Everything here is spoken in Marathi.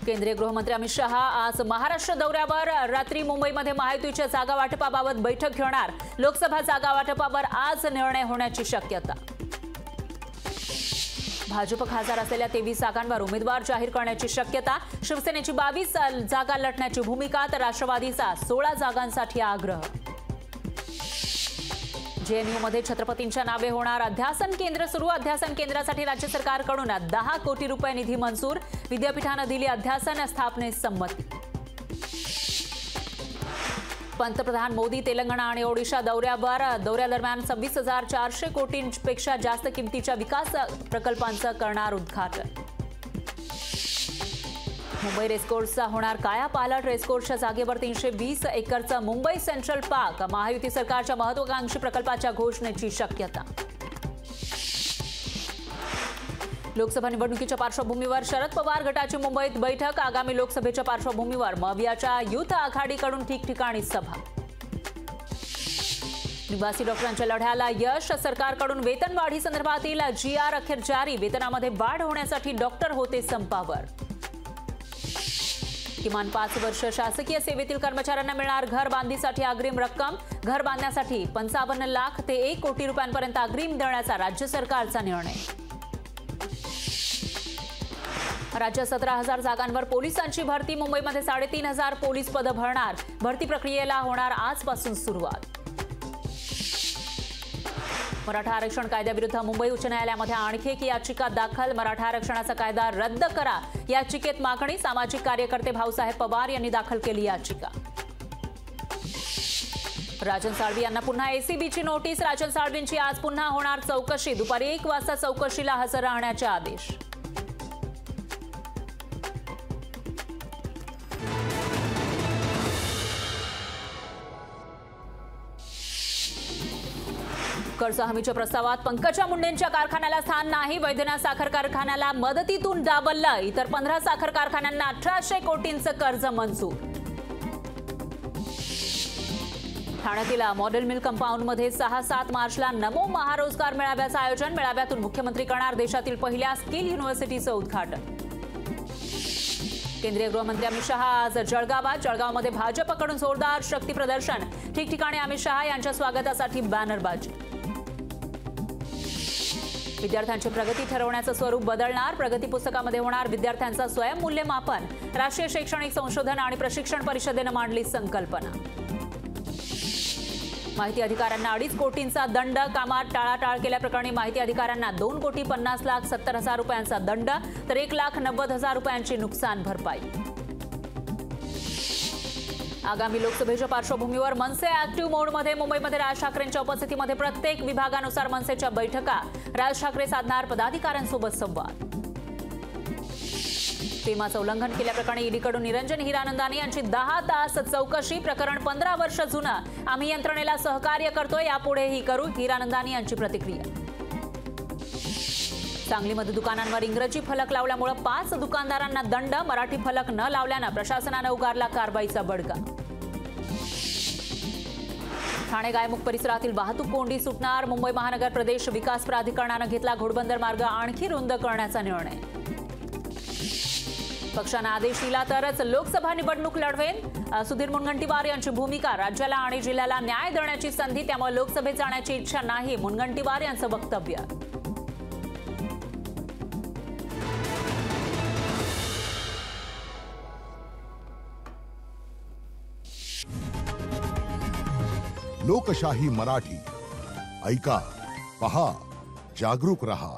केंद्रीय गृहमंत्री अमित शहा आज महाराष्ट्र दौऱ्यावर रात्री मुंबईमध्ये महायुतीच्या जागा वाटपाबाबत बैठक घेणार। लोकसभा जागा वाटपावर आज निर्णय होण्याची शक्यता। भाजप खासदार असलेल्या 23 जागांवर उमेदवार जाहीर करण्याची शक्यता। शिवसेनेची 22 जागा लढण्याची भूमिका तर राष्ट्रवादीचा 16 जागांसाठी आग्रह। जेएनयूमध्ये छत्रपतींच्या नावे होणार अध्यासन केंद्र सुरू। अध्यासन केंद्रासाठी राज्य सरकारकडून 10 कोटी रुपये निधी मंजूर। विद्यापीठाने दिली अध्यासन स्थापनेस संमती। पंतप्रधान मोदी तेलंगणा आणि ओडिशा दौऱ्यादरम्यान 26,400 कोटींपेक्षा जास्त किमतीच्या विकास प्रकल्पांचं करणार उद्घाटन। मुंबई रेसकोर्सचा होणार कायापालट। रेसकोर्सच्या जागेवर 320 एकरचा मुंबई सेंट्रल पार्क। महायुती सरकारच्या महत्त्वाकांक्षी प्रकल्पाच्या घोषणेची शक्यता। लोकसभा निवडणुकीच्या पार्श्वभूमीवर शरद पवार गटाची मुंबईत बैठक। आगामी लोकसभेच्या पार्श्वभूमीवर मवियाच्या युथ आघाडीकडून ठिकठिकाणी सभा। निवासी डॉक्टरांच्या लढ्याला यश। सरकारकडून वेतनवाढी संदर्भातील GR अखेर जारी। वेतनामध्ये वाढ होण्यासाठी डॉक्टर होते संपावर। किमान 5 वर्ष शासकीय सेवेतील कर्मचाऱ्यांना मिळणार घर बांधणीसाठी अग्रिम रक्कम। घर बांधण्यासाठी 55 लाख ते 1 कोटी रुपयांपर्यंत अग्रिम देण्याचा राज्य सरकारचा निर्णय। राज्यात 17,000 जागांवर पोलिसांची भरती। मुंबईमध्ये 3,500 पोलीस पदं भरणार। भरती प्रक्रियेला होणार आजपासून सुरुवात। मराठा आरक्षण कायद्याविरुद्ध मुंबई उच्च न्यायालयामध्ये आणखी एक याचिका दाखल। मराठा आरक्षणाचा कायदा रद्द करा याचिकेत मागणी। सामाजिक कार्यकर्ते भाऊसाहेब पवार यांनी दाखल केली याचिका। राजन साळवी यांना पुन्हा एसीबीची नोटीस। राजन साळवींची आज पुन्हा होणार चौकशी। दुपारी 1 वाजता चौकशीला हजर राहण्याचे आदेश। कर्ज हमीच्या प्रस्तावात पंकजा मुंडेंच्या कारखान्याला स्थान नाही। वैद्यनाथ साखर कारखान्याला मदतीतून डावललं। इतर 15 साखर कारखान्यांना 1800 कोटींचं कर्ज मंजूर। ठाण्यातील मॉडेल मिल कंपाऊंडमध्ये 6-7 मार्चला नमो महारोजगार मेळाव्याचं आयोजन। मेळाव्यातून मुख्यमंत्री करणार देशातील पहिल्या स्किल युनिव्हर्सिटीचं उद्घाटन। केंद्रीय गृहमंत्री अमित शहा आज जळगावमध्ये भाजपकडून जोरदार शक्ती प्रदर्शन। ठिकठिकाणी अमित शहा यांच्या स्वागतासाठी बॅनरबाजी। विद्यार्थ्यांची प्रगती ठरवण्याचं स्वरूप बदलणार। प्रगती पुस्तकामध्ये होणार विद्यार्थ्यांचं स्वयंमूल्यमापन। राष्ट्रीय शैक्षणिक संशोधन आणि प्रशिक्षण परिषदेनं मांडली संकल्पना। माहिती अधिकाऱ्यांना 2.5 कोटींचा दंड। कामात टाळाटाळ केल्याप्रकरणी माहिती अधिकाऱ्यांना 2,50,70,000 रुपयांचा दंड तर 1,90,000 रुपयांची नुकसान भरपाई। आगामी लोकसभेच्या पार्श्वभूमीवर मनसे ऍक्टिव्ह मोडमध्ये। मुंबईमध्ये राज ठाकरेंच्या उपस्थितीमध्ये प्रत्येक विभागानुसार मनसेच्या बैठका। राज ठाकरे साधणार पदाधिकाऱ्यांसोबत संवाद। सीमाचं उल्लंघन केल्याप्रकरणी ईडीकडून निरंजन हिरानंदानी यांची 10 तास चौकशी। प्रकरण 15 वर्ष जुनं। आम्ही यंत्रणेला सहकार्य करतोय, यापुढेही करू। हिरानंदानी यांची प्रतिक्रिया। सांगलीमध्ये दुकानांवर इंग्रजी फलक लावल्यामुळे 5 दुकानदारांना दंड। मराठी फलक न लावल्यानं प्रशासनानं उगारला कारवाईचा बडगा। ठाणे गायमुख परिसरातील वाहतूक कोंडी सुटणार। मुंबई महानगर प्रदेश विकास प्राधिकरणानं घेतला घोडबंदर मार्ग आणखी रुंद करण्याचा निर्णय। पक्षानं आदेश दिला तरच लोकसभा निवडणूक लढवेन। सुधीर मुनगंटीवार यांची भूमिका। राज्याला आणि जिल्ह्याला न्याय देण्याची संधी, त्यामुळे लोकसभेत जाण्याची इच्छा नाही। मुनगंटीवार यांचं वक्तव्य। लोकशाही मराठी ऐका, पहा, जागरूक रहा।